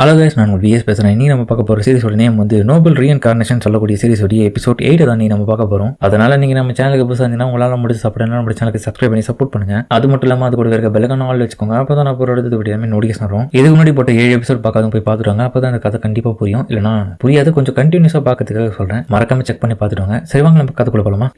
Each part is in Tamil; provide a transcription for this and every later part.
ஹலோ கைஸ், நான் விஎஸ் பேசுகிறேன். நீ நம்ம பார்க்க போகிற சீரிஸோட நேம் வந்து நோபல் ரீஇன்கார்னேஷன் சொல்லக்கூடிய சீரிஸோடைய எபிசோட் 8 தான் நீ நம்ம பார்க்க போகிறோம். அதனால நீங்கள் நம்ம சேனலுக்கு புதுசாக இருந்தீங்கன்னா உங்களால் முடிச்சு சாப்பிடணும் நம்ம சேனலுக்கு சப்ஸ்கிரைப் பண்ணி சப்போர்ட் பண்ணுங்க. அது மட்டும் இல்லாமல் அது கூட இருக்க பெல்லைக்கான ஆல் வச்சுக்கோங்க. அப்போ தான் நான் போகிற எடுத்து விட்டு நோட்டிஃபிகேஷன் வரும். இதுக்கு முன்னாடி போட்ட 7 எபிசோட் பார்க்காதவங்க போய் பார்த்துட்டாங்க. அப்போ தான் அந்த கதை கண்டிப்பாக புரியும். இல்லைனா புரியாது. கொஞ்சம் கண்டினியூஸாக பார்க்கறதுக்காக சொல்கிறேன். மறக்காம செக் பண்ணி பார்த்துட்டாங்க. சரி, வாங்க நம்ம கதைக்குள்ள போகலாமா?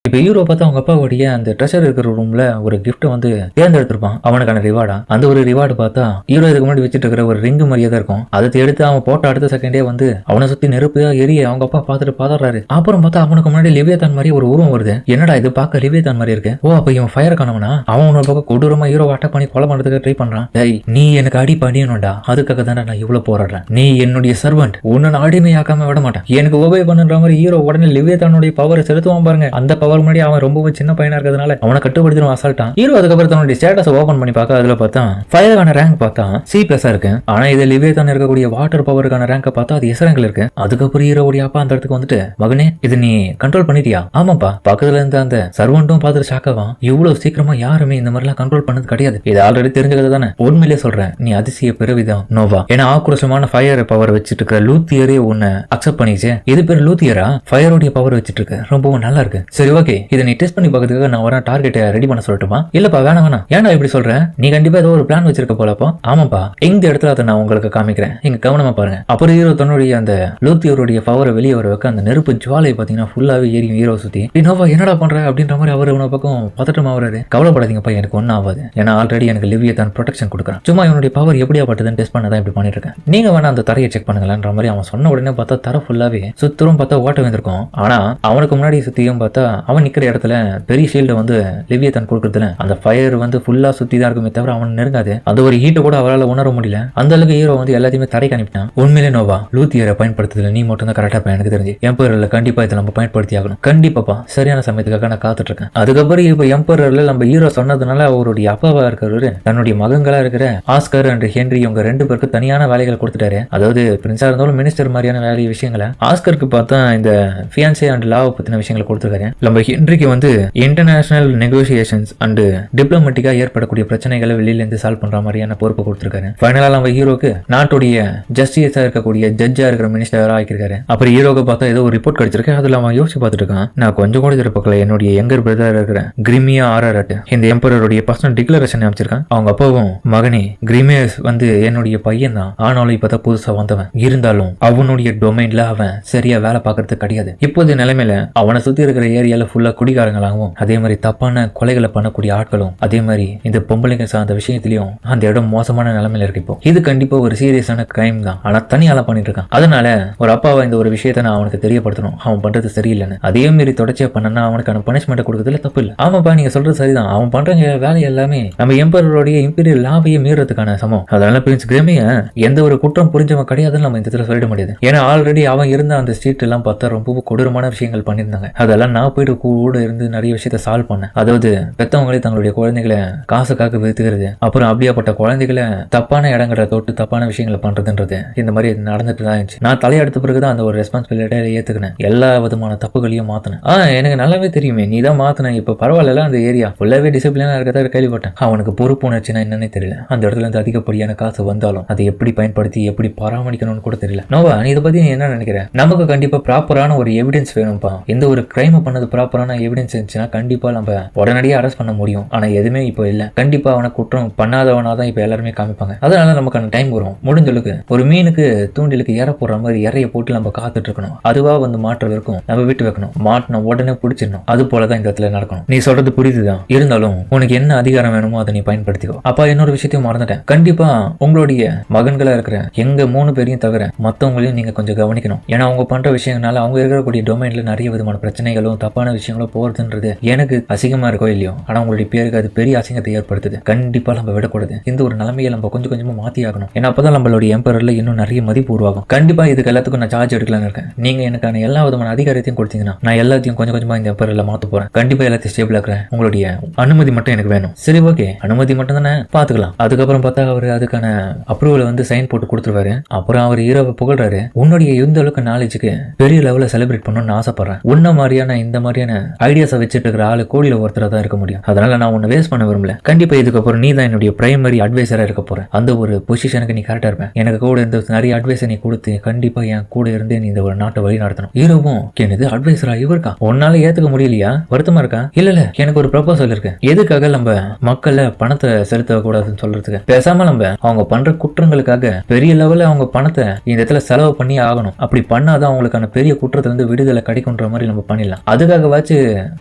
இப்போ ஹீரோ பார்த்தா அவங்க அப்பாவுடைய அந்த ட்ரெஷர் இருக்கிற ரூம்ல ஒரு கிஃப்ட் வந்து தேர்ந்தெடுத்திருப்பான். அவனுக்கான ரிவார்டா அந்த ஒரு ரிவார்டு பார்த்தா ஹீரோ இதுக்கு முன்னாடி வச்சுட்டு இருக்கிற ஒரு ரிங்கு மாதிரியே தான் இருக்கும். அதை எடுத்து அவன் போட்ட அடுத்த செகண்டே வந்து அவனை சுத்தி நெருப்பா எரிய அவங்க அப்பா பார்த்துட்டு பாதறாரு. அப்புறம் பார்த்தா அவனுக்கு முன்னாடி லிவியதான் மாதிரி ஒரு உருவம் வருது. என்னடா இது பார்க்க லிவியதான் மாதிரி இருக்கு. ஓ, அப்ப இவன் ஃபயர் காணவனா? அவன் ஒரு பக்கம் கொடூரமா ஹீரோ அட்டாக் பண்ணி கொலை பண்றதுக்கு ட்ரை பண்றான். டேய், நீ எனக்கு அடி பண்ணிடணும்டா. அதுக்காக தானே நான் இவ்வளவு போராடுறேன். நீ என்னுடைய சர்வெண்ட், உன்னை நான் அடிமையாக்காம விட மாட்டேன். எனக்கு உபயோக பண்ணுற மாதிரி ஹீரோ உடனே லிவியதானுடைய பவரை செலுத்துவான் பாருங்க. அந்த பவர் முன்னாடி அவன் ரொம்ப சின்ன பையனா இருக்கிறதுனால அவனை கட்டுப்படுத்திடும் அசால்ட்டான். ஹீரோ அதுக்கப்புறம் தன்னுடைய ஸ்டேட்டஸ் ஓபன் பண்ணி பார்க்க அதுல பார்த்தா ஃபயருக்கான ரேங்க் பார்த்தா C+ இருக்கு. ஆனா இது லிவியதான் இருக்கக்கூடிய வாட்டர் பவருக்கான ரேங்க பார்த்தா அது S ரேங்க்ல இருக்கு. அதுக்கப்புறம் ஹீரோவுடைய அப்பா அந்த இடத்துக்கு வந்துட்டு, மகனே இது நீ கண்ட்ரோல் பண்ணிட்டியா? ஆமாப்பா. பக்கத்துல இருந்த அந்த சர்வெண்ட்டும் பார்த்துட்டு ஷாக்காவான். இவ்வளவு சீக்கிரமா யாருமே இந்த மாதிரிலாம் கண்ட்ரோல் பண்ணது கிடையாது. இது ஆல்ரெடி தெரிஞ்சது தானே. உண்மையிலே சொல்றேன், நீ அதிசய பிறவிதான் நோவா. ஏன்னா ஆக்ரோஷமான ஃபயர் பவர் வச்சுட்டு இருக்கிற லூத்தியரே உன்னை அக்செப்ட் பண்ணிச்சு. இது பேர் லூத்தியரா? ஃபயரோடைய பவர் வச்சுட்டு இருக்கு. ரொம்பவும் நல்லா இருக்கு. சரி, ஓகே, இதை நீ டெஸ்ட் பண்ணி பார்க்கறதுக்கு நான் வரேன். டார்கெட்டை ரெடி பண்ண சொல்லட்டுமா? இல்லப்பா, வேணாம். ஏன்டா இப்படி சொல்றேன்? நீ கண்டிப்பா ஏதோ ஒரு பிளான் வச்சிருக்க போலப்போ. ஆமாப்பா, இந்த இடத்துல அதை நான் உங்களுக்கு காமிக்கிறேன். நீங்க கவனமா பாருங்க. அப்புறம் ஹீரோ தன்னுடைய அந்த லூத்தியருடைய பவரை வெளியே வர வைக்க அந்த நெருப்பு ஜுவாலை பாத்தீங்கன்னா ஃபுல்லாவே ஏறியும் ஹீரோ சுத்தி. நோவா, என்னடா பண்ற அப்படின்ற மாதிரி அவர் இவன பக்கம் பதட்டமா வராரு. கவலைப்படாதீங்கப்பா, எனக்கு ஒன்னும் ஆகாது. ஏன்னா ஆல்ரெடி எனக்கு லிவியதான் ப்ரொடெக்ஷன் கொடுக்குறான். சும்மா இவனுடைய பவர் எப்படியா பட்டுதுன்னு டெஸ்ட் பண்ணதான் இப்படி பண்ணிட்டு இருக்கேன். நீங்க வேணா அந்த தரையை செக் பண்ணுங்களான்ற மாதிரி அவன் சொன்ன உடனே பார்த்தா தர ஃபுல்லாவே சுத்தரும் பார்த்தா ஓட்ட வந்திருக்கும். ஆனா அவனுக்கு முன்னாடி சுத்தியும் பார்த்தா அவன் நிக்கிற இடத்துல பெரிய ஷீல்டு வந்து லிவியதான் கொடுக்குறதுல அந்த ஃபயர் வந்து ஃபுல்லா சுத்தி தான் இருக்குமே தவிர அவன் நெருங்காது. அந்த ஒரு ஹீட்டை கூட அவரால் உணர முடியல. அந்த அளவுக்கு ஹீரோ வந்து எல்லாத்தையுமே தரைக்கு அனுப்பிட்டான். உண்மையிலே நோவா, லூத்தியரை பயன்படுத்துறதுல நீ மட்டும் தான் கரெக்டா எனக்கு தெரிஞ்சு. எம்பரர்ல கண்டிப்பா இதை நம்ம பயன்படுத்தி ஆகணும். கண்டிப்பாப்பா, சரியான சமயத்துக்காக நான் காத்துட்டு இருக்கேன். அதுக்கப்புறம் இப்ப எம்பரர்ல நம்ம ஹீரோ சொன்னதுனால அவருடைய அப்பாவா இருக்கிறவரு தன்னுடைய மகங்களா இருக்கிற ஆஸ்கர் அண்ட் ஹென்றி இவங்க 2 பேருக்கு தனியான வேலைகளை கொடுத்துட்டாரு. அதாவது பிரின்ஸா இருந்தாலும் மினிஸ்டர் மாதிரியான வேலை விஷயங்களை ஆஸ்கருக்கு பார்த்தா இந்த ஃபியான்சே அண்ட் லாவை பத்தின விஷயங்களை கொடுத்துருக்காரு. நம்ம ஹென்ரிக்கு வந்து இன்டர்நேஷனல் நெகோசியேஷன்ஸ் அண்ட் டிப்ளமேட்டிக்கா ஏற்படக்கூடிய பிரச்சனைகளை வெளியில இருந்து சால்வ் பண்ற மாதிரியான பொறுப்பு கொடுத்திருக்காரு. ஃபைனலா நம்ம ஹீரோக்கு நாட்டுடைய ஜஸ்டிஸா இருக்கக்கூடிய ஜட்ஜா இருக்கிற மினிஸ்டரா ஆக்கியிருக்காரு. அப்புறம் ஹீரோக்கு பார்த்தா ஏதோ ஒரு ரிப்போர்ட் கிடைச்சிருக்கு. அதுல அவன் யோசிச்சு பார்த்துட்டு இருக்கான், நான் கொஞ்சம் கூட எதிர்பார்க்கல என்னுடைய யங்கர் பிரதர் இருக்கிற கிரிமியா ஆர்ஆர்ட் இந்த எம்பரருடைய பர்சனல் டிக்ளரேஷன் அமைச்சிருக்கான். அவங்க அப்பாவும், மகனே கிரிமியஸ் வந்து என்னுடைய பையன் தான், ஆனாலும் இப்பதான் புதுசா வந்தவன். இருந்தாலும் அவனுடைய டொமைன்ல அவன் சரியா வேலை பார்க்கறது கிடையாது. இப்போது நிலைமையில அவனை சுத்தி இருக்கிற ஏரியால ஃபுல்லா குடிகாரங்களாகவும் அதே மாதிரி தப்பான கொலைகளை பண்ணக்கூடிய ஆட்களும் அதே மாதிரி இந்த பொம்பளைங்க சார்ந்த விஷயத்திலயும் அந்த இடம் மோசமான நிலைமையில இருக்கு. இப்போ இது கண்டிப்பா ஒரு சீரியஸான கிரைம் தான். ஆனா தனியால பண்ணிட்டு இருக்கான். அதனால ஒரு அப்பாவை இந்த ஒரு விஷயத்த நான் அவனுக்கு தெரியப்படுத்தணும். அவன் பண்றது சரியில்லைன்னு. அதே மாதிரி தொடர்ச்சியா பண்ணனா அவனுக்கான பனிஷ்மெண்ட் கொடுக்கறதுல தப்பு இல்லை. ஆமாப்பா, நீங்க சொல்றது சரிதான். அவன் பண்ற வேலை எல்லாமே நம்ம எம்பரருடைய இம்பீரியல் லாவையே மீறதுக்கான சமம். அதனால பிரின்ஸ் கிரிமிய எந்த ஒரு குற்றம் புரிஞ்சவன் கிடையாதுன்னு நம்ம இந்த இடத்துல சொல்லிட முடியாது. ஏன்னா ஆல்ரெடி அவன் இருந்த அந்த ஸ்ட்ரீட் எல்லாம் பார்த்தா ரொம்ப கொடூரமான விஷயங்கள் பண்ணியிருந்தாங்க. அதெல்லாம் நான் போயிட்டு கூட இருந்து நிறைய விஷயத்த சால்வ் பண்ணேன். அதாவது பெத்தவங்களே தங்களுடைய குழந்தைகளை காசுக்காக வித்துக்கிறது, அப்புறம் அப்படியாப்பட்ட குழந்தைகளை தப்பான இடங்களை தொட்டு தப்பான விஷயங்களை பண்றதுன்றது இந்த மாதிரி நடந்துட்டு தான் இருந்துச்சு. நான் தலையெடுத்த பிறகுதான் அந்த ஒரு ரெஸ்பான்சிபிலிட்டியை ஏத்துக்கினேன். எல்லா விதமான தப்புகளையும் மாத்தினேன். எனக்கு நல்லாவே தெரியுமே, நீ தான் மாத்தின. இப்ப பரவாயில்ல, அந்த ஏரியா ஃபுல்லாவே டிசிப்ளினா இருக்கதா கேள்விப்பட்டேன். அவனுக்கு பொறுப்பு உணர்ச்சினா என்னன்னே தெரியல. அந்த இடத்துல இருந்து அதிகப்படியான காசு வந்தாலும் அதை எப்படி பயன்படுத்தி எப்படி பராமரிக்கணும்னு கூட தெரியல. நோவா, நீ இதை பத்தி நீ என்ன நினைக்கிற? நமக்கு கண்டிப்பா ப்ராப்பரான ஒரு எவிடன்ஸ் வேணும்பா. எந்த ஒரு கிரைம் பண்ணது ப்ராப்பரான எவிடன்ஸ் இருந்துச்சுன்னா கண்டிப்பா நம்ம உடனடியாக அரெஸ்ட் பண்ண முடியும். ஆனா எதுவுமே இப்போ இல்ல. கண்டிப்பா அவனை குற்றம் பண்ணாதவனா தான் இப்ப எல்லாருமே காமிப்பாங்க. அதனால நமக்கான டைம் வரும். முடிஞ்சளவுக்கு ஒரு மீனுக்கு தூண்டிலுக்கு ஏற போடுற மாதிரி இறைய போட்டு நம்ம காத்துட்டு இருக்கணும். அதுவா வந்து மாற்ற வரைக்கும் நம்ம விட்டு வைக்கணும். மாட்டின உடனே பிடிச்சிடணும். அது போலதான் இந்த இடத்துல நடக்கணும். நீ சொல்றது புரியுதுதான். இருந்தாலும் உனக்கு என்ன அதிகாரம் வேணுமோ அதை நீ பயன்படுத்திக்கோ. அப்பா, இன்னொரு விஷயத்தையும் மறந்துட்டேன். கண்டிப்பா உங்களுடைய மகன்களா இருக்கிற எங்க 3 பேரையும் தவிர மத்தவங்களையும் நீங்க கொஞ்சம் கவனிக்கணும். ஏன்னா அவங்க பண்ற விஷயங்களால அவங்க இருக்கக்கூடிய டொமைன்ல நிறைய விதமான பிரச்சனைகளும் தப்பான விஷயங்களும் போறதுன்றது எனக்கு அசிங்கமா இருக்கோ இல்லையோ, ஆனா உங்களுடைய பேருக்கு அது பெரிய அசிங்கத்தை ஏற்படுத்துது. கண்டிப்பா நம்ம விடக்கூடாது. இந்த ஒரு நிலைமையை நம்ம கொஞ்சம் கொஞ்சமா மாத்தி ஆகணும். ஏன்னா அப்பதான் நம்மளுடைய எம்பரர்ல இன்னும் நிறைய மதிப்பு உருவாகும். கண்டிப்பா இதுக்கு எல்லாத்துக்கும் நான் சார்ஜ் எடுக்கலாம்னு இருக்கேன். நீங்க எனக்கான எல்லா விதமான அதிகாரத்தையும் கொடுத்தீங்கன்னா நான் எல்லாத்தையும் கொஞ்சம் கொஞ்சமா இந்த எம்பரர்ல மாத்த போறேன். கண்டிப்பா எல்லாத்தையும் ஸ்டேபிள் ஆக்குறேன். உங்களுடைய அனுமதி மட்டும் எனக்கு வேணும். சரி, ஓகே, அனுமதி மட்டும் தானே, பாத்துக்கலாம். அதுக்கப்புறம் பார்த்தா அவர் அதுக்கான அப்ரூவல் வந்து சைன் போட்டு கொடுத்துருவாரு. அப்புறம் அவர் ஹீரோவை புகழ்றாரு. உன்னுடைய இந்த அளவுக்கு நாலேஜுக்கு பெரிய லெவலில் செலிப்ரேட் பண்ணணும்னு ஆசைப்படுறேன். உன்ன மாதிரியான இந்த மாதிரியான மாதிரியான ஐடியாஸை வச்சுட்டு இருக்கிற ஆளு கோடியில ஒருத்தரா தான் இருக்க முடியும். அதனால நான் உன்னை வேஸ்ட் பண்ண விரும்பல. கண்டிப்பா இதுக்கப்புறம் நீ தான் என்னுடைய பிரைமரி அட்வைசரா இருக்க போற. அந்த ஒரு பொசிஷனுக்கு நீ கரெக்டா இருப்பேன். எனக்கு கூட இருந்து நிறைய அட்வைஸை நீ கொடுத்து கண்டிப்பா என் கூட இருந்து நீ இந்த ஒரு நாட்டை வழி நடத்தணும். ஹீரோவும் என்னது அட்வைசரா இவருக்கா உன்னால ஏத்துக்க முடியலையா, வருத்தமா இருக்கா? இல்ல எனக்கு ஒரு ப்ரொபோசல் இருக்கு. எதுக்காக நம்ம மக்கள்ல பணத்தை செலுத்த கூடாதுன்னு சொல்றதுக்கு பேசாம நம்ம அவங்க பண்ற குற்றங்களுக்காக பெரிய லெவல்ல அவங்க பணத்தை இந்த இடத்துல செலவு பண்ணி ஆகணும். அப்படி பண்ணாதான் அவங்களுக்கான பெரிய குற்றத்துல இருந்து விடுதலை கிடைக்கும்ன்ற மாதிரி நம்ம பண்ணிடலாம். அதுக்காக வாச்சு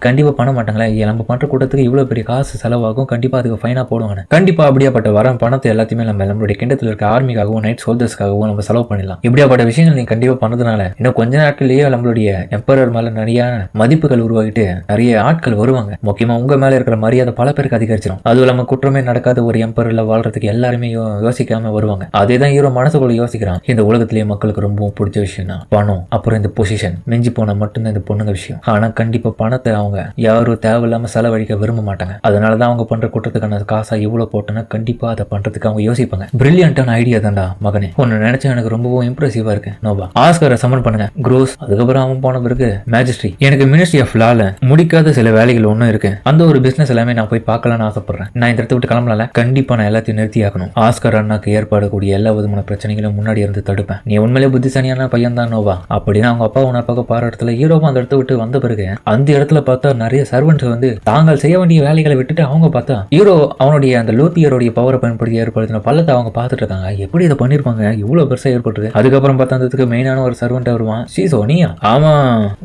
கண்டிப்பா பண்ண மாட்டாங்களே, நம்ம பண்ற கூட்டத்துக்கு இவ்வளவு பெரிய காசு செலவாகும், கண்டிப்பா அதுக்கு ஃபைனா போடுவாங்க. கண்டிப்பா அப்படியாப்பட்ட வர பணத்தை எல்லாத்தையுமே நம்மளுடைய கிண்டத்துல இருக்க ஆர்மிக்காகவும் நைட் சோல்ஜர்ஸ்க்காகவும் நம்ம செலவு பண்ணிடலாம். இப்படியாப்பட்ட விஷயங்கள் நீங்க கண்டிப்பா பண்ணதுனால இன்னும் கொஞ்ச நாட்கள்லயே நம்மளுடைய எம்பரர் மேல நிறைய மதிப்புகள் உருவாகிட்டு நிறைய ஆட்கள் வருவாங்க. முக்கியமா உங்க மேல இருக்கிற மரியாதை பல பேருக்கு அதிகரிச்சிடும். அதுவும் இல்லாம குற்றமே நடக்காத ஒரு எம்பரர்ல வாழ்றதுக்கு எல்லாருமே யோசிக்காம வருவாங்க. அதேதான் ஹீரோ மனசுக்குள்ள யோசிக்கிறான். இந்த உலகத்திலேயே மக்களுக்கு ரொம்பவும் பிடிச்ச விஷயம்னா பணம், அப்புறம் இந்த பொசிஷன், மிஞ்சி போன மட்டும்தான் இந்த பொண்ணுங்க விஷயம். ஆனா கண்டிப்பா பணத்தை அவங்க யாரும் தேவையில்லாம செலவழிக்க விரும்ப மாட்டாங்க. அதனாலதான் அவங்க பண்ற குற்றத்துக்கான காசா இவ்வளவு போட்டோன்னா கண்டிப்பா அதை பண்றதுக்கு அவங்க யோசிப்பாங்க. பிரில்லியன்டான ஐடியா தான்டா மகனே, ஒன்னு நினைச்சா எனக்கு ரொம்பவும் இம்ப்ரெசிவா இருக்கு. நோபா ஆஸ்கரை சமன் பண்ணுங்க. க்ரோஸ் அதுக்கப்புறம் அவன் போன பிறகு மேஜிஸ்ட்ரி. எனக்கு மினிஸ்ட்ரி ஆஃப் லால முடிக்காத சில வேலைகள் ஒன்னும் இருக்கு. அந்த ஒரு பிசினஸ் எல்லாமே நான் போய் பார்க்கலாம்னு ஆசைப்படுறேன். நான் இந்த இடத்த விட்டு கிளம்பல. கண்டிப்பா நான் எல்லாத்தையும் நிறுத்தி ஆகணும். ஆஸ்கர் அண்ணாக்கு ஏற்படக்கூடிய எல்லா விதமான பிரச்சனைகளும் முன்னாடி இருந்து தடுப்பேன். நீ உண்மையிலே புத்திசாலியான பையன் தான் நோவா அப்படின்னு அவங்க அப்பா உன பார்க்க பாரு இடத்துல ஹீரோவா அந்த இடத்த விட்டு வந்த பிறகு அந்த இடத்துல பார்த்தா நிறைய சர்வன்ட்ஸ் வந்து தாங்கள் செய்ய வேண்டிய வேலைகளை விட்டுட்டு அவங்க பார்த்தா ஹீரோ அவனுடைய அந்த லூத்தியருடைய பவரை பயன்படுத்தி ஏற்படுத்தின பள்ளத்தை அவங்க பார்த்துட்டு இருக்காங்க. எப்படி இதை பண்ணிருப்பாங்க, இவ்வளவு பெருசா ஏற்பட்டுருக்கு. அதுக்கப்புறம் பார்த்தா அந்த மெயினான ஒரு சர்வெண்ட் வருவான். சோனியா ஆமா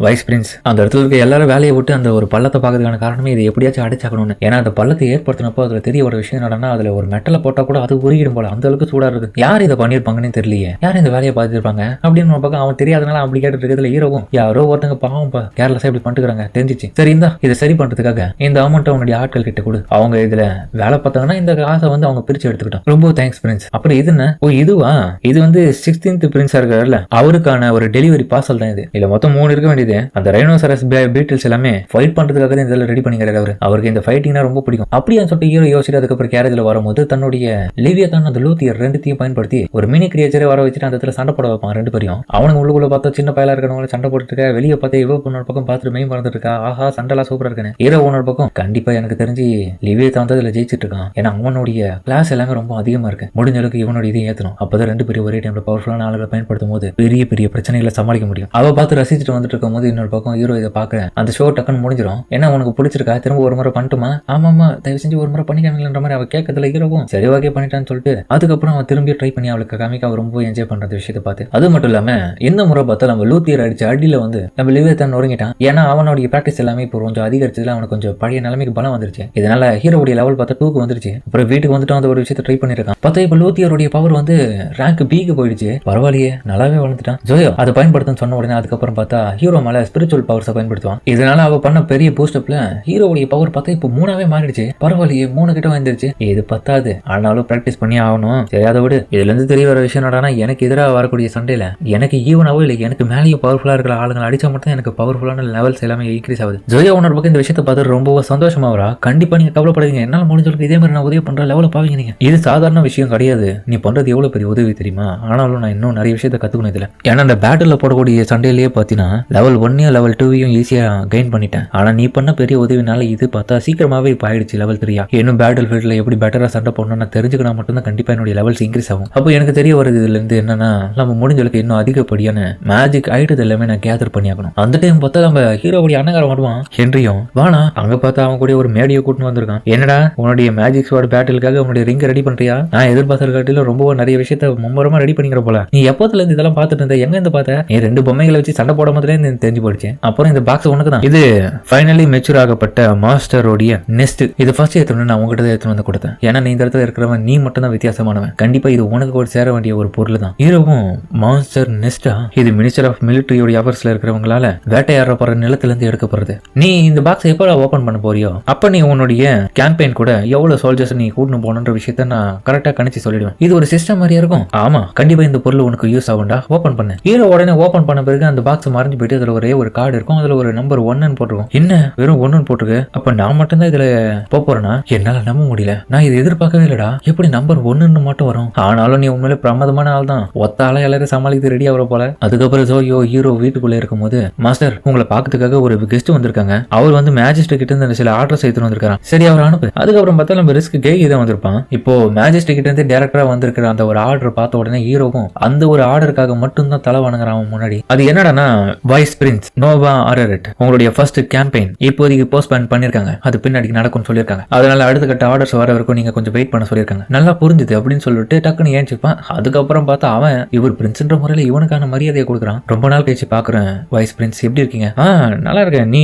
வைஸ் பிரின்ஸ். அந்த இடத்துல இருக்க எல்லாரும் வேலையை விட்டு அந்த ஒரு பள்ளத்தை பார்க்கறதுக்கான காரணமே இதை எப்படியாச்சும் அடைச்சாக்கணும்னு. ஏன்னா அந்த பள்ளத்தை ஏற்படுத்தினப்போ அதுல தெரிய ஒரு விஷயம் நடனா அதுல ஒரு மெட்டலை போட்டா கூட அது உருகிடும் போல, அந்த அளவுக்கு சூடா இருக்கு. யார் இதை பண்ணிருப்பாங்கன்னு தெரியலையே, யார் இந்த வேலையை பார்த்துருப்பாங்க அப்படின்னு பக்கம் அவன் தெரியாதனால அப்படி கேட்டு இருக்கிறதுல ஹீரோவும் யாரோ ஒருத்தங்க பாவம் கேர்லஸா இப்படி பண்ணிட்டுறாங்க தெரிஞ்சிச்சு. சரி இந்தா இதை சரி பண்றதுக்காக இந்த அமௌண்ட் அவனுடைய ஆட்கள் கிட்ட கொடு. அவங்க இதுல வேலை பார்த்தாங்கன்னா இந்த காசை வந்து அவங்க பிரிச்சு எடுத்துக்கிட்டோம். ரொம்ப தேங்க்ஸ் பிரின்ஸ். அப்புறம் இது என்ன? ஓ இதுவா, இது வந்து 16th பிரின்ஸா இருக்காருல்ல அவருக்கான ஒரு டெலிவரி பார்சல் தான் இது. இல்ல மொத்தம் 3 இருக்க வேண்டியது. அந்த ரைனோசரஸ் பீட்டில்ஸ் எல்லாமே ஃபைட் பண்றதுக்காக தான் இதெல்லாம் ரெடி பண்ணிக்கிறாரு அவரு. அவருக்கு இந்த ஃபைட்டிங்னா ரொம்ப பிடிக்கும். அப்படியே சொல்லிட்டு ஹீரோ யோசிச்சு அதுக்கப்புறம் கேரேஜ்ல வரும்போது தன்னுடைய லிவியதான் அந்த லூத்தியர் ரெண்டுத்தையும் பயன்படுத்தி ஒரு மினி கிரியேச்சரை வர வச்சுட்டு அந்த இடத்துல சண்டை போட வைப்பான் ரெண்டு பேரையும். அவனுக்கு உள்ளுக்குள்ள பார்த்தா சின்ன பயலா இருக்கிறவங்க சண்டை போட்டு இருக்க, வெளியே பார்த்தா இவ்வளவு பொண்ணு பக்கம் பார்த்துட்டு மெயின் பார்த்துட்டு இருக்கா. ஆஹா சண்டெல்லாம் சூப்பரா இருக்குன்னு. ஹீரோ ஓனர் பக்கம் கண்டிப்பா எனக்கு தெரிஞ்சு லிவியதான் வந்து அதுல ஜெயிச்சிட்டு இருக்கான். ஏன்னா அவனுடைய கிளாஸ் எல்லாமே ரொம்ப அதிகமா இருக்கு. முடிஞ்ச அளவுக்கு இவனோட இதையும் ஏற்றணும். அப்பதான் ரெண்டு பேரும் ஒரே டைம்ல பவர்ஃபுல்லான ஆளுகளை பயன்படுத்தும் போது பெரிய பெரிய பிரச்சனைகளை சமாளிக்க முடியும். அவ பார்த்து ரசிச்சுட்டு வந்துட்டு இருக்கும் போது இன்னொரு பக்கம் ஹீரோ இதை பார்க்க அந்த ஷோ டக்குன்னு முடிஞ்சிடும். ஏன்னா உனக்கு பிடிச்சிருக்கா, திரும்ப ஒரு முறை பண்ணிட்டுமா? ஆமாமா தயவு செஞ்சு ஒரு முறை பண்ணிக்காமன்ற மாதிரி அவ கேட்கறதுல ஹீரோவும் சரி ஓகே பண்ணிட்டான்னு சொல்லிட்டு அதுக்கப்புறம் அவன் திரும்பி ட்ரை பண்ணி அவளுக்கு காமிக்க அவ ரொம்ப என்ஜாய் பண்ற விஷயத்தை பார்த்து. அது மட்டும் இல்லாம இந்த முறை பார்த்தா நம்ம லூத்தியர் அடிச்சு அடியில வந்து நம்ம லிவியத்தான் நொறுங்கிட்டான். ஏன்னா அவனுடைய பிராக்டிஸ் எல்லாமே இப்போ கொஞ்சம் அதிகரிச்சதுல அவனுக்கு கொஞ்சம் பழைய நிலைமைக்கு பலம் வந்துருச்சு. இதனால ஹீரோடைய லெவல் பார்த்தா 2க்கு வந்துருச்சு. அப்புறம் வீட்டுக்கு வந்துட்டு அந்த ஒரு விஷயத்தை ட்ரை பண்ணிருக்கான். பார்த்தா இப்போ லூத்தியருடைய பவர் வந்து ரேங்க் பிக்கு போயிடுச்சு. பரவாயில்லையே நல்லாவே வளர்ந்துட்டான். ஜோயோ அதை பயன்படுத்துன்னு சொன்ன உடனே அதுக்கப்புறம் பார்த்தா ஹீரோ மேல ஸ்பிரிச்சுவல் பவர்ஸை பயன்படுத்துவான். இதனால அவ பண்ண பெரிய பூஸ்டப்ல ஹீரோடைய பவர் பார்த்தா இப்போ 3ஆவே மாறிடுச்சு. பரவாயில்லையே 3 கிட்ட வந்துருச்சு. இது பத்தாது, ஆனாலும் பிராக்டிஸ் பண்ணி ஆகணும். சரி அதை விடு. இதுல இருந்து தெரிய வர விஷயம் என்னன்னா எனக்கு எதிராக வரக்கூடிய சண்டையில எனக்கு ஈவனாவோ இல்லை எனக்கு மேலேயும் பவர்ஃபுல்லா இருக்கிற ஆளுங்க அடிச்சா மட்டும் எனக்கு பவர்ஃபுல்லான லெவல்ஸ் எல்லாமே இன்க்ரீஸ் ஆகுது. ஜோயோ உணர் பக்கம் இந்த விஷயத்தை பார்த்து ரொம்ப சந்தோஷமா வரா. கண்டிப்பா நீங்க கவலைப்படுவீங்க, என்னால முடிஞ்சளவுக்கு இதே மாதிரி நான் உதவி பண்ற லெவலில் பாவீங்க. நீங்க இது சாதாரண விஷயம் கிடையாது. நீ பண்றது எவ்வளவு பெரிய உதவி தெரியுமா? ஆனாலும் நான் இன்னும் நிறைய விஷயத்தை கத்துக்கணும் இதுல. ஏன்னா அந்த பேட்டில் போடக்கூடிய சண்டையிலேயே பாத்தீங்கன்னா லெவல் 1 லெவல் 2 ஈஸியா கெயின் பண்ணிட்டேன். ஆனா நீ பண்ண பெரிய உதவினால இது பார்த்தா சீக்கிரமாவே இப்ப ஆயிடுச்சு லெவல் 3. இன்னும் பேட்டில் ஃபீல்ட்ல எப்படி பெட்டரா சண்டை போடணும்னு நான் தெரிஞ்சுக்கினா மட்டும்தான் கண்டிப்பா என்னுடைய லெவல்ஸ் இன்க்ரீஸ் ஆகும். அப்போ எனக்கு தெரிய வருது இதுல இருந்து என்னன்னா நம்ம முடிஞ்சளவுக்கு இன்னும் அதிகப்படியான மேஜிக் ஐட்டது எல்லாமே நான் கேதர் பண்ணியாக்கணும். அந்த டைம் பார்த்தா நம்ம ஹீரோவுடைய அண்ணங்காரம் வருவான் ஹென்ரியும். வானா அங்க பார்த்தா அவன் கூட ஒரு மேடியை கூட்டின்னு வந்திருக்கான். என்னடா உன்னுடைய மேஜிக் ஸ்வார்ட் பேட்டிலுக்காக உன்னுடைய ரிங் ரெடி பண்றியா? நான் எதிர்பார்த்த காட்டில ரொம்ப நிறைய விஷயத்த மும்மரமா ரெடி பண்ணிக்கிற போல. நீ எப்போத்துல இருந்து இதெல்லாம் பார்த்துட்டு இருந்த? எங்க இருந்து பார்த்த? நீ 2 பொம்மைகளை வச்சு சண்டை போட முதலே தெரிஞ்சு போயிடுச்சு. அப்புறம் இந்த பாக்ஸ் உனக்கு தான். இது ஃபைனலி மெச்சூர் ஆகப்பட்ட மாஸ்டரோடைய நெஸ்ட். இது ஃபர்ஸ்ட் ஏற்றணும் நான் உங்ககிட்ட தான் எடுத்துட்டு வந்து கொடுத்தேன். ஏன்னா நீ இந்த இடத்துல இருக்கிறவன் நீ மட்டும் தான் வித்தியாசமானவன். கண்டிப்பா இது உனக்கு ஒரு சேர வேண்டிய ஒரு பொருள் தான். ஹீரோவும் மாஸ்டர் நெஸ்டா இது மினிஸ்டர் ஆஃப் மிலிட்டரியோட அவர்ஸ்ல இருக்கிறவங்களால வேட்டையாடுற போற நிலத்துல இருந்து எடுக்கப்படுறது. நீ இந்த பாக்ஸ் எப்போ ஓபன் பண்ண போறியோ அப்ப நீ உன்னுடைய கேம்பெயின் கூட எவ்வளவு சோல்ஜர்ஸ் நீ கூட்டணும் போனன்ற விஷயத்த நான் கரெக்டா கணிச்சு சொல்லிடுவேன். இது ஒரு சிஸ்டம் மாதிரியா இருக்கும். ஆமா கண்டிப்பா இந்த பொருள் உனக்கு யூஸ் ஆகும்டா, ஓபன் பண்ணு. ஹீரோ உடனே ஓபன் பண்ண பிறகு அந்த பாக்ஸ் மறைஞ்சு போயிட்டு அதுல ஒரே ஒரு கார்டு இருக்கும். அதுல ஒரு நம்பர் 1 போட்டிருக்கும். என்ன வெறும் 1 போட்டிருக்கு? அப்ப நான் மட்டும் தான் இதுல போறேன்னா என்னால நம்ப முடியல. நான் இது எதிர்பார்க்கவே இல்லடா. எப்படி நம்பர் 1 மட்டும் வரும்? ஆனாலும் நீ உண்மையிலே பிரமாதமான ஆள் தான். ஒத்த ஆள எல்லாரும் சமாளித்து ரெடி ஆகிற போல. அதுக்கப்புறம் ஜோயோ ஹீரோ வீட்டுக்குள்ள இருக்கும் போது மாஸ்டர் உங்களை பாக்கிறதுக்காக ஒரு கெஸ்ட் வந்திருக்காங்க, அவர் வந்து மேஜிஸ்ட்ரேட் கிட்ட இருந்து சில ஆர்டர்ஸ் எடுத்து வந்திருக்காங்க, சரி அவர் அனுப்பு. அதுக்கப்புறம் பார்த்தா நம்ம ரிஸ்க் கேகி தான் வந்திருப்பான். இப்போ மேஜிஸ்ட்ரேட் கிட்ட இருந்து டைரக்டரா வந்திருக்கிற அந்த ஒரு ஆர்டர் பார்த்த உடனே ஹீரோவும் அந்த ஒரு ஆர்டருக்காக மட்டும் தான் தலை வணங்குறான் முன்னாடி. அது என்னடானா வைஸ் பிரின்ஸ் நோவா ஆரரெட் உங்களுடைய ஃபர்ஸ்ட் கேம்பெயின் இப்போதைக்கு போஸ்ட்போன் பண்ணிருக்காங்க, அது பின்னாடி நடக்கும்னு சொல்லியிருக்காங்க. அதனால அடுத்த கட்ட ஆர்டர்ஸ் வர வரைக்கும் நீங்க கொஞ்சம் வெயிட் பண்ண சொல்லியிருக்காங்க. நல்லா புரிஞ்சுது அப்படின்னு சொல்லிட்டு டக்குன்னு ஏஞ்சிப்பான். அதுக்கப்புறம் பார்த்தா அவன் இவர் பிரின்ஸ்ன்ற முறையில இவனுக்கான மரியாதையை கொடுக்குறான். ரொம்ப நாள் கழிச்சு பாக்குறேன் வைஸ் பிரின்ஸ், எப்படி இருக்கீங்க? நல்லா இருக்கேன். நீ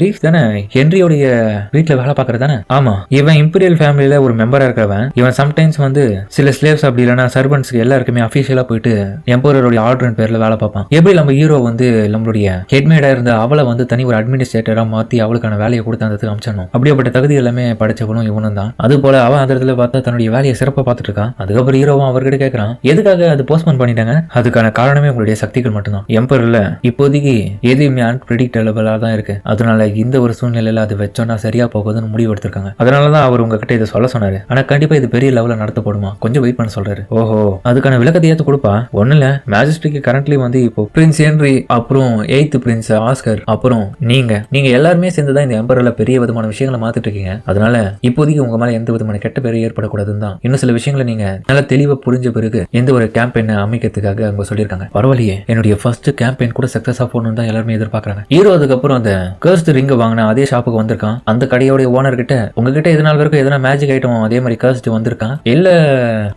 ரீஃப் தானே, ஹென்ரியோடைய வீட்டுல வேலை பாக்குறது தானே? ஆமா, இவன் இம்பீரியல் ஃபேமிலியில ஒரு மெம்பரா இருக்கிறவன். இவன் சம்டைம்ஸ் வந்து சில ஸ்லேவ்ஸ் அப்படி இல்லைன்னா சர்வன்ட்ஸ்க்கு எல்லாருக்குமே அபிஷியலா போயிட்டு எம்பரருடைய ஆர்டர் பேர்ல வேலை பார்ப்பான். எப்படி நம்ம ஹீரோ வந்து நம்மளுடைய ஹெட்மேடா இருந்த அவளை வந்து தனி ஒரு அட்மினிஸ்ட்ரேட்டரா மாத்தி அவளுக்கான வேலையை கொடுத்து அந்த அமைச்சனும் அப்படியேப்பட்ட தகுதி எல்லாமே படைச்சவனும் இவனும் தான். அது போல அவன் அந்த இடத்துல பார்த்தா தன்னுடைய வேலையை சிறப்பா பார்த்துட்டு இருக்கான். அதுக்கப்புறம் ஹீரோவும் அவர்கிட்ட கேட்கறான், எதுக்காக அது போஸ்ட்போன் பண்ணிட்டாங்க? அதுக்கான காரணமே உங்களுடைய சக்திகள் மட்டும்தான். எம்பரர்ல இப்போதைக்கு எதுவுமே அன்பிரடிக்டபிளா தான் இருக்கு. அதனால இந்த ஒரு சூழ்நிலையில அது வச்சோன்னா சரியா போகுதுன்னு முடிவு எடுத்திருக்காங்க. அதனாலதான் அவர் உங்ககிட்ட இதை சொல்ல சொன்னாரு. ஆனா கண்டிப்பா இது பெரிய லெவல்ல நடத்தப்படுமா, கொஞ்சம் வெயிட் பண்ண சொல்றாரு. ஓஹோ, அதுக்கான விளக்கத்தை ஏத்து கொடுப்பா. ஒண்ணு இல்ல, மேஜிஸ்ட்ரிக்கு கரண்ட்லி வந்து இப்போ பிரின்ஸ் ஹென்ரி, அப்புறம் 8th பிரின்ஸ் ஆஸ்கர், அப்புறம் நீங்க எல்லாருமே சேர்ந்துதான் இந்த எம்பரர்ல பெரிய விதமான விஷயங்களை மாத்திட்டு இருக்கீங்க. அதனால இப்போதைக்கு உங்க மேல எந்த விதமான கெட்ட பேரும் ஏற்படக்கூடாதுன்னு தான் இன்னும் சில விஷயங்களை நீங்க நல்லா தெளிவா புரிஞ்ச பிறகு எந்த ஒரு கேம்பெயினை அமைக்கிறதுக்காக அவங்க சொல்லியிருக்காங்க. பரவாயில்லையே, என்னுடைய ஃபர்ஸ்ட் கேம்பெயின் கூட சக்சஸா போகணும்னு தான் எல்லாருமே எதிர்பார்க்கறாங்க. ஹீரோ அதுக்கப்புறம் அந்த கர்ஸ்ட் ரிங் வாங்கின அதே ஷாப்புக்கு வந்திருக்கான். அந்த கடையோட ஓனர் கிட்ட உங்ககிட்ட எது நாள் வரைக்கும் எதனா மேஜிக் ஐட்டம் அதே மாதிரி கர்ஸ்ட் வந்திருக்கான் இல்ல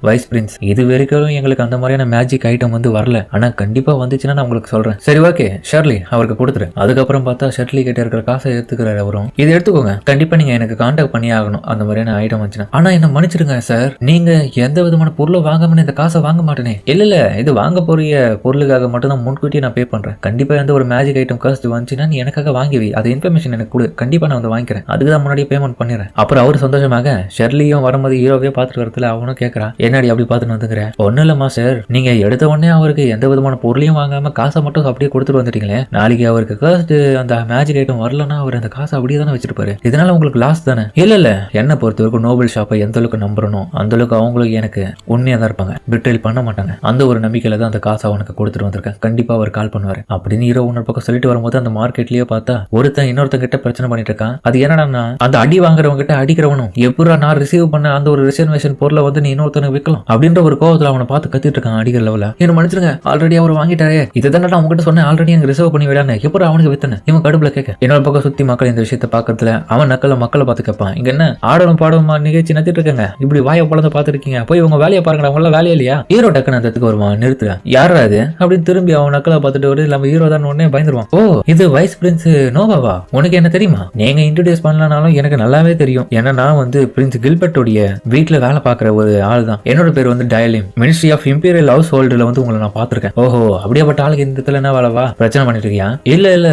வைஸ் பிரின்ஸ்? இது வரைக்கும் எங்களுக்கு அந்த மாதிரியான மேஜிக் ஐட்டம் வந்து வரல, ஆனா கண்டிப்பா வந்துச்சுன்னா நான் உங்களுக்கு சொல்றேன். சரி ஓகே ஷர்லி, அவருக்கு கொடுத்துரு. அதுக்கப்புறம் பார்த்தா ஷர்லி கிட்ட இருக்கிற காசை எடுத்துக்கிறாரு அவரும். இதை எடுத்துக்கோங்க, கண்டிப்பா நீங்க எனக்கு கான்டாக்ட் பண்ணி ஆகணும் அந்த மாதிரியான ஐட்டம் வந்துச்சுன்னா. ஆனா என்ன மன்னிச்சிருங்க சார், நீங்க எந்த விதமான பொருளும் வாங்காம இந்த காசை வாங்க மாட்டேனே. இல்ல இது வாங்க போறிய பொருளுக்காக மட்டும் தான் முன்கூட்டியே நான் பே பண்றேன். கண்டிப்பா எந்த ஒரு மேஜிக் ஐட்டம் காஸ்ட் வந்துச்சுன்னா நீ எனக்காக வாங்கிவி, அது இன்ஃபர்மேஷன் எனக்கு கொடு, கண்டிப்பா நான் வந்து வாங்கிக்கிறேன், அதுக்கு தான் முன்னாடி பேமெண்ட் பண்ணிடுறேன். அப்புறம் அவரு சந்தோஷமாக ஷெர்லியும் வரும்போது ஹீரோவே பார்த்துட்டு வரதுல அவனும் கேட்கறான், என்னடி அப்படி பார்த்துட்டு வந்துக்கிற? ஒன்னும் இல்ல மாஸ்டர், நீங்க எடுத்த உடனே அவருக்கு எந்த விதமான பொருளையும் வாங்காம காசை மட்டும் அப்படியே கொடுத்துட்டு வந்துட்டீங்களே, நாளைக்கு அவருக்கு காஸ்ட் அந்த மேஜிக் ஐட்டம் வரலன்னா அவர் அந்த காசை அப்படியே தானே வச்சிருப்பாரு, இதனால உங்களுக்கு லாஸ் தானே? இல்ல என்ன பொறுத்த வரைக்கும் நோபல் ஷாப்பை எந்த அளவுக்கு நம்புறனோ அந்த அளவுக்கு அவங்களுக்கு எனக்கு உண்மையா தான் இருப்பாங்க, பிட்ரேல் பண்ண மாட்டாங்க. அந்த ஒரு நம்பிக்கையில தான் அந்த காசை அவனுக்கு கொடுத்துட்டு வந்திருக்கேன், கண்டிப்பா அவர் கால் பண்ணுவாரு அப்படின்னு ஹீரோ இன்னொரு பக்கம் சொல்லிட்டு வரும்போது அந்த மார்க்கெட்லயே பார்த்தா ஒருத்தன் இன்னொருத்தன் கிட்ட பிரச்சனை பண்ணிட்டு இருக்கான். அது என்னன்னா அந்த அடி வாங்குறவங்க கிட்ட அடிக்கிறவனும் எப்படா நான் ரிசீவ் பண்ண அந்த ஒரு ரிசர்வேஷன் பொருளை வந்து நீ இன்னொருத்தனுக்கு விற்கலாம் அப்படின்ற ஒரு கோவத்துல அவனை பார்த்து கத்திட்டு இருக்கான் அடிக்கிற லெவல. என்ன மன்னிச்சிருங்க, ஆல்ரெடி அவர் வாங்கிட்டாரே, இதுதான் நான் உங்ககிட்ட சொன்னேன், ஆல்ரெடி எனக்கு ரிசர்வ் பண்ணி விடானே, எப்பறம் அவனுக்கு வித்தன? இவன் கடுப்புல கேட்க இன்னொரு பக்கம் சுத்தி மக்கள் இந்த விஷயத்தை பாக்குறதுல அவன் மக்களை பார்த்து கேட்பான், இங்க என்ன ஆடலும் பாடலுமா நிகழ்ச்சி நடத்திட்டு இருக்காங்க, இப்படி வாயை பழந்து பாத்துருக்கீங்க, போய் உங்க வேலையை பாருங்க, அவங்கள வேலையா இல்லையா? ஹீரோ டக்குன்னு அந்த இடத்துக்கு வருவான், நிறுத்துறான், யாரா அது அப்படின்னு திரும்பி அவன் நக்கலை பார்த்துட்டு ஒரு நம்ம ஹீரோ தான் உடனே பயந்துருவான். ஓ இது வைஸ் பிரின்ஸ் நோவாவா, உனக்கு என்ன தெரியுமா? நீங்க இன்ட்ரோடியூஸ் பண்ணலனாலும் எனக்கு நல்லாவே தெரியும், ஏன்னா நான் வந்து பிரின்ஸ் கில்பர்ட்டோடைய வீட்டுல வேலை பார்க்குற ஒரு ஆள் தான். என்னோட பேர் வந்து டயலிம், மினிஸ்ட்ரி ஆஃப் இம்பீரியல் ஹவுஸ் ஹோல்டுல வந்து உங்களை நான் பார்த்திருக்கேன். ஓஹோ அப்படியாப்பட்ட ஆளுக்கு இந்த இடத்துல என்ன வேலைவா, பிரச்சனை பண்ணிட்டு இருக்கியா? இல்ல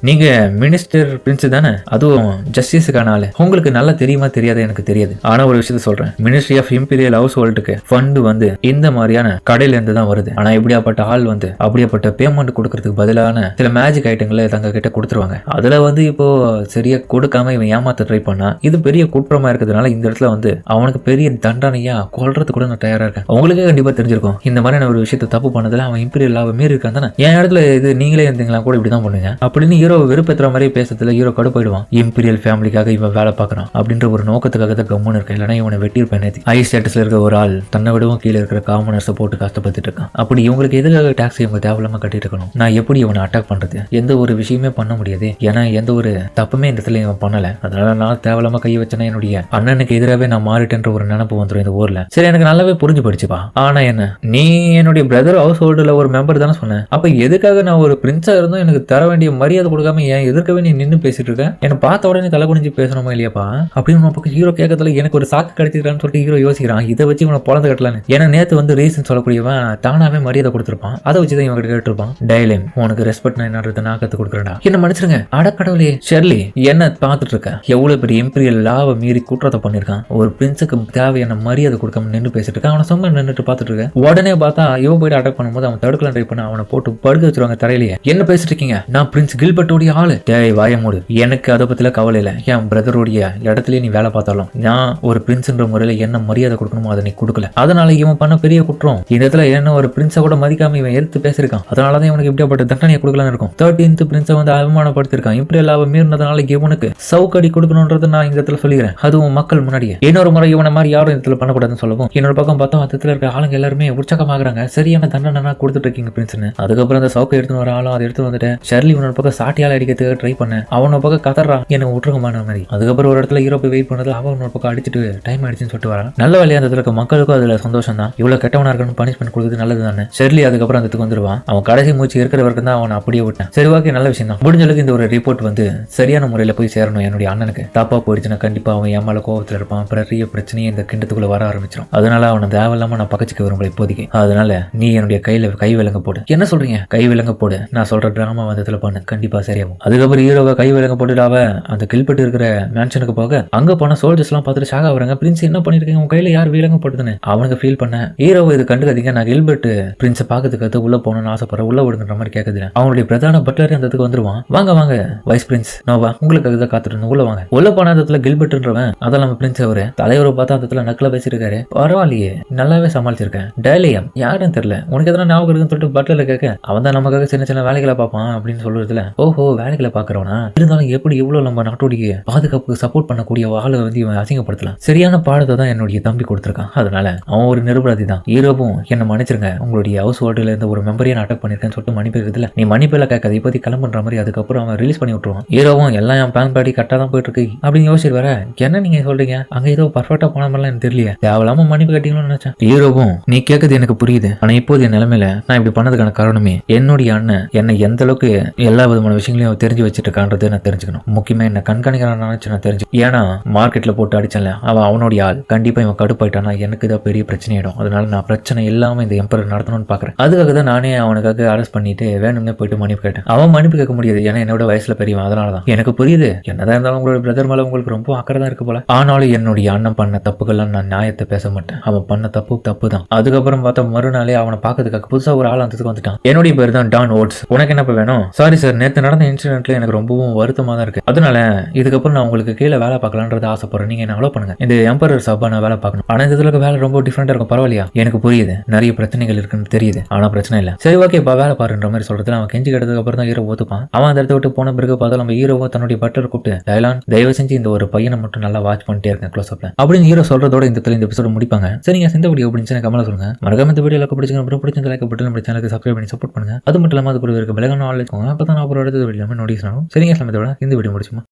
நீங்க மினிஸ்டர் பிரின்ஸ் தானே, அதுவும் ஜஸ்டிஸுக்கான ஆளு, உங்களுக்கு நல்லா தெரியுமா தெரியாத எனக்கு தெரியாது, ஆனா ஒரு விஷயத்த சொல்றேன், மினிஸ்ட்ரி ஆஃப் இம்பீரியல் ஹவுஸ் ஹோல்டுக்கு ஃபண்ட் வந்து இந்த மாதிரியான கடையில இருந்து தான் வருது. ஆனா இப்படியாப்பட்ட ஆள் வந்து அப்படியாப்பட்ட பேமெண்ட் கொடுக்கறதுக்கு பதிலான சில மேஜிக் ஐட்டங்களை தங்க கிட்ட கொடுத்துருவாங்க. அதுல வந்து இப்போ சரியா கொடுக்காம இவன் ஏமாத்த ட்ரை பண்ணா இது பெரிய குற்றமா இருக்கிறதுனால இந்த இடத்துல வந்து அவனுக்கு பெரிய தண்டனையா கொல்றது கூட நான் தயாரா இருக்கேன். உங்களுக்கே கண்டிப்பா தெரிஞ்சிருக்கும் இந்த மாதிரியான ஒரு விஷயத்த தப்பு பண்ணதுல அவன் இம்பீரியல் லாவை மீறி இருக்கான் தானே, என் இடத்துல இது நீங்களே இருந்தீங்களா கூட இப்படிதான் பண்ணுங்க அப்படின்னு ஹீரோ வெறுப்பேற்ற மாதிரி பேசுறதுல ஹீரோ கடுப்பாயிடுவான். இம்பீரியல் ஃபேமிலிக்காக இவன் வேலை பார்க்கறான் அப்படின்ற ஒரு நோக்கத்துக்காக தான் கம்முன்னு இருக்கேன், இல்லைன்னா இவனை வெட்டியிருப்பேன். ஹை ஸ்டேட்டஸ்ல இருக்க ஒரு ஆள் தன்னை விடவும் கீழே இருக்கிற காமனர்ஸை போட்டு கஷ்டப்பட்டு இருக்கான். அப்படி இவங்களுக்கு எதுக்காக டாக்ஸ் இவங்க தேவையில்லாம கட்டிட்டு இருக்கணும்? நான் எப்படி இவனை அட்டாக் பண்றது? எந்த ஒரு விஷயமே பண்ண முடியாது, ஏன்னா எந்த ஒரு தப்புமே இந்த இடத்துல இவன் பண்ணல. அதனால நான் தேவையில்லாம கை வச்சேன்னா என்னுடைய அண்ணனுக்கு எதிராகவே நான் மாறிட்டேன்ற ஒரு நினைப்பு வந்துடும் இந்த ஊர்ல. சரி எனக்கு நல்லாவே புரிஞ்சு படிச்சுப்பா, ஆனா என்ன நீ என்னுடைய பிரதர் ஹவுஸ் ஹோல்டுல ஒரு மெம்பர் தானே சொன்னேன், அப்ப எதுக்காக நான் ஒரு பிரின்ஸா இருந்தும் எனக்கு தர வேண்டிய மரியாதை கொடுக்காம ஏன் எதிர்க்கவே நீ நின்று பேசிட்டு இருக்க? என்ன பார்த்த உடனே தலை குனிஞ்சு பேசணுமா இல்லையாப்பா அப்படின்னு பக்கம் ஹீரோ கேட்கறதுல எனக்கு ஒரு சாக்கு கிடைச்சிருக்கான்னு சொல்லிட்டு ஹீரோ யோசிக்கிறான், இதை வச்சு இவனை பொழந்து கட்டலான்னு. ஏன்னா நேத்து வந்து ரீசன் சொல்லக்கூடியவன் தானாவே மரியாதை கொடுத்துருப்பான், அதை வச்சுதான் இவங்க கேட்டிருப்பான். டயலிம் உனக்கு ரெஸ்பெக்ட் நான் என்னன்றதை நான் கத்து கொடுக்குறேன்டா, என்ன மன்னிச்சிருங்க. அடக்கடவுளே ஷெர்லி என்ன பார்த்துட்டு இருக்க, எவ்வளவு பெரிய இம்பீரியல் லாவை மீறி குற்றத்தை பண்ணிருக்கான், ஒரு பிரின்ஸுக்கு தேவையான மரியாதை கொடுக்காம நின்று பேசிட்டு இருக்கான், அவனை சும்மா நின்றுட்டு பார்த்துட்டு இருக்க. உடனே பார்த்தா இவன் போயிட்டு அட்டாக் பண்ணும்போது அவன் தடுக்கலாம் ட்ரை பண்ண அவனை போட்டு படுக்க வச்சிருவாங்க தரையிலேயே. என்ன பேசிட்டு இருக்கீங்க, நான் பிரின்ஸ் கில்பர்ட்டோடைய ஆளு, டேய் வாய மூடு, எனக்கு அதை பத்தில கவலை இல்லை, என் பிரதருடைய இடத்துலயே நீ வேலை பார்த்தாலும் நான் ஒரு பிரின்ஸ்ன்ற முறையில என்ன மரியாதை கொடுக்கணுமோ அதை நீ கொடுக்கல, அதனால இவன் பண்ண பெரிய குற்றம். இந்த இடத்துல என்ன ஒரு பிரின்ஸை கூட மதிக்காம இவன் எடுத்து பேசிருக்கான், அதனாலதான் இவனுக்கு இப்படியாப்பட்ட தண்டனையை கொடுக்கலான்னு இருக்கும். 13th பிரின்ஸை வந்து அவமானப்படுத்திருக்கான். இப்படி எல்லாம் மீறினதுனால இவனுக்கு சவுக்கடி கொடுக்கணும்ன்றத நான் இந்த இடத்துல சொல்லிக்கிறேன், அதுவும் மக்கள் முன்னாடியே. இன்னொரு முறை இவனை மாதிரி யாரும் இடத்துல பண்ணக்கூடாதுன்னு சொல்லவும் இன்னொரு பக்கம் பார்த்தா அந்த இடத்துல இருக்க ஆளுங்க எல்லாருமே உற்சாகமாகறாங்க. சரியான தண்டனை கொடுத்துட்டு இருக்கீங்க பிரின்ஸ்னு. அதுக்கப்புறம் அந்த சவுக்கை எடுத்துன்னு வர ஆளும் அதை எடுத்து வந்துட்டு ஷெர்லி உன்னோட பக்கம் சாட்டியால அடிக்கிறதுக்கு ட்ரை பண்ண அவனோட பக்கம் கதறான், எனக்கு விட்டுருக்கமான மாதிரி. அதுக்கப்புறம் ஒரு இடத்துல ஹீரோ போய் வெயிட் பண்ணது அவன் ஒரு பக்கம் அடிச்சுட்டு டைம் ஆயிடுச்சுன்னு சொல்லிட்டு வரான். நல்ல வேலையா அந்த இருக்க மக்களுக்கும் அதுல சந்தோஷம் தான். இவ்வளவு கெட்டவனா இருக்கணும் பனிஷ்மெண்ட் கொடுக்குறது நல்லது தானே. ஷெர்லி அதுக்கப்புறம் அந்த வந்துருவான். அவன் கடைசி மூச்சு இருக்கிற வரைக்கும் தான் அவனை அப்படியே விட்டான். சரி ஓகே, நல்ல விஷயம் தான். முடிஞ்சளவுக்கு இந்த ஒரு ரிப்போர்ட் வந்து சரியான முறையில் போய் சேரணும். என்னுடைய அண்ணனுக்கு தப்பா போயிடுச்சுன்னா கண்டிப்பா அவன் என் மேல கோபத்தில் இருப்பான். பெரிய பிரச்சனையே இந்த கிண்டத்துக்குள்ள வர ஆரம்பிச்சிடும். அதனால அவனை தேவையில்லாம நான் பக்கச்சுக்க விரும்பல இப்போதைக்கு. அதனால நீ என்னுடைய கை விலங்க போடு. என்ன சொல்றீங்க? கை விலங்க போடு. நான் சொல்ற டிராமா வந்ததுல பண்ணு, கண்டிப்பா சரியாகும். அதுக்கப்புறம் ஹீரோவை கை விலங்க போட்டுட்டு அவ அந்த கில்பட்டு இருக்கிற மேன்ஷனுக்கு போக அங்க போன சோல்ஜர்ஸ் எல்லாம் பார்த்துட்டு ஷாக் ஆகுறாங்க. பிரின்ஸ் என்ன பண்ணிருக்கீங்க, உங்க கையில யார் விலங்க போட்டுதுன்னு அவனுக்கு ஃபீல் பண்ண ஹீரோவை இது கண்டுக்காதீங்க, நான் கில்பர்ட் பிரின்ஸை பார்க்கறதுக்கு உள்ள போகணும்னு ஆசைப்படுற உள்ள விடுங்கிற மாதிரி கேட்குது. அவனுடைய பிரதான பட்லர் அந்த இடத்துக்கு வந்துருவான். வாங்க வாங்க வைஸ் பிரின்ஸ் நோவா, உங்களுக்கு தான் காத்துட்டு உள்ள வாங்க. உள்ள போன இடத்துல கில்பர்ட்ன்றவன் அதான் நம்ம பிரின்ஸ் அவரு தலைவரை பார்த்தா அந்த இடத்துல நக்கலா பேசிருக்காரு. பரவாயில்லையே, நல்லாவே சமாளிச்சிருக்கேன். டேலியம் யாருன்னு தெரியல, உனக்கு எதனா ஞாபகம் இருக்குன்னு சொல்லிட்டு பட்லர் கேட்க அவன் தான் நமக்காக சின்ன சின்ன வேலைகளை பார்ப்பான் அப்படின்னு சொல்றதுல ஓஹோ வேலைகளை பார்க்கறவனா இருந்தாலும் எப்படி இவ்வளவு நம்ம நாட்டுடைய பாதுகாப்புக்கு சப்போர்ட் பண்ணக்கூடிய ஆளை வந்து இவன் அசிங்கப்படுத்தலாம். சரியான பாடத்தை தான் என்னுடைய தம்பி கொடுத்திருக்கான். அதனால அவன் ஒரு நிரபராதி தான். ஹீரோவும் என்ன மன்னிச்சிருங்க, உங்களுடைய ஹவுஸ் ஹோல்டுல இருந்த ஒரு மெம்பரையும் நான் அட்டாக் பண்ணிருக்கேன்னு சொல்லிட்டு மன்னிப்பு இருக்குதுல, நீ மன்னிப்பெல்லாம் கேட்காது, இப்போதி கிளம்புன்ற மாதிரி. அதுக்கப்புறம் அவன் ரிலீஸ் பண்ணி விட்டுருவான். ஹீரோவும் எல்லாம் என் பிளான் படி கரெக்டாக தான் போயிட்டு இருக்கு அப்படின்னு யோசிச்சு வர என்ன நீங்க சொல்றீங்க, அங்க ஏதோ பர்ஃபெக்டா போன மாதிரிலாம் எனக்கு தெரியல, தேவையில்லாம மன்னிப்பு கட்டிக்கணும்னு நினைச்சேன். ஹீரோவும் நீ கேட்கறது எனக்கு புரியுது, ஆனா இப்போதைய நிலைமையில நான் இப்படி பண்ணதுக்கான காரணமே என்னுடைய அண்ணன் என்னை எந்த அளவுக்கு எல்லா விதமான விஷயங்களையும் தெரிஞ்சு வச்சுட்டு இருக்கான்றதை நான் தெரிஞ்சுக்கணும். முக்கியமா என்ன கண்காணிக்கிறான்னு நினைச்சு நான் தெரிஞ்சு, ஏன்னா மார்க்கெட்ல போட்டு அடிச்சல அவன் அவனுடைய ஆள், கண்டிப்பா இவன் கடுப்பாயிட்டானா எனக்கு தான் பெரிய பிரச்சனை ஆயிடும். அதனால நான் பிரச்சனை இல்லாம இந்த எம்பரர் நடத்தணும்னு பாக்குறேன். அதுக்காக தான் நானே அவனுக்காக அரெஸ்ட் பண்ணிட்டு வேணும்னே போயிட்டு மன்னிப்பு கேட்டேன். அவன் மன்னிப்பு கேட்க முடியாது, ஏன்னா என்னோட வயசுல பெரியவன். அதனாலதான் எனக்கு புரியுது, என்னதான் இருந்தாலும் உங்களோட பிரதர் மேல உங்களுக்கு ரொம்ப அக்கறை தான் இருக்கு போல. ஆனாலும் என்னுடைய அண்ணன் பண்ண தப்புகள்லாம் நான் நியாயத்தை பேச மாட்டேன். அவன் பண்ண தப்பு தான். அதுக்கப்புறம் பார்த்தா மறுநாளே அவனை பார்க்கறதுக்காக புதுசா ஒரு ஆள் அந்த வந்துட்டான். என்னுடைய பேர் தான் டான் ஓட்ஸ். உனக்கு என்ன வேணும்? சாரி சார், நேற்று நடந்த இன்சிடென்ட்ல எனக்கு ரொம்பவும் வருத்தமா தான் இருக்கு. அதனால இதுக்கப்புறம் நான் உங்களுக்கு கீழே வேலை பார்க்கலான்றத ஆசைப்படுறேன். நீங்க என்ன அலோ பண்ணுங்க. இந்த எம்பரர் சபா நான் வேலை பார்க்கணும். ஆனா இதுல வேலை ரொம்ப டிஃபரெண்டா இருக்கும். பரவாயில்லையா? எனக்கு புரியுது, நிறைய பிரச்சனைகள் இருக்குன்னு தெரியுது, ஆனா பிரச்சனை இல்ல. சரி ஓகே, இப்ப வேலை பாருன்ற மாதிரி சொல்றதுல அவன் கெஞ்சி கேட்டதுக்கு அப்புறம் தான் ஹீரோ ஒத்துப்பான். அவன் அந்த இடத்த விட்டு போன பிறகு பார்த்தா நம்ம ஹீரோவை தன்னுடைய பட்டர் கூப்பிட்டு டைலான் தயவு செஞ்சு இந்த ஒரு பையனை மட்டும் நல்லா வாட்ச் பண்ணிட்டே இருக்கேன் க்ளோஸ் அப்ல அப்படின்னு ஹீரோ சொல்றதோட இந்த எபிசோட முடிப்பாங்க. சரிங்க, இந்த வீடியோ அப்படின்னு கமெண்ட்ல சொல்லுங்க. மறக்காம இந்த வீடியோ பிடிச்சிருந்தா லைக் பட்டன் நம்ம சேனலுக்கு சப்ஸ்கிரைப் பண்ணி சப்போர்ட் பண்ணுங்க. அது மட்டும் இல்லாம அது கூட இருக்க பெலகான ஆள் இருக்கும். அப்பதான் நான் அப்புறம் அடுத்த வீடியோ நோட்டீஸ் ஆகும். சரிங்க, இந்த வீடியோ முடிச்சுமா.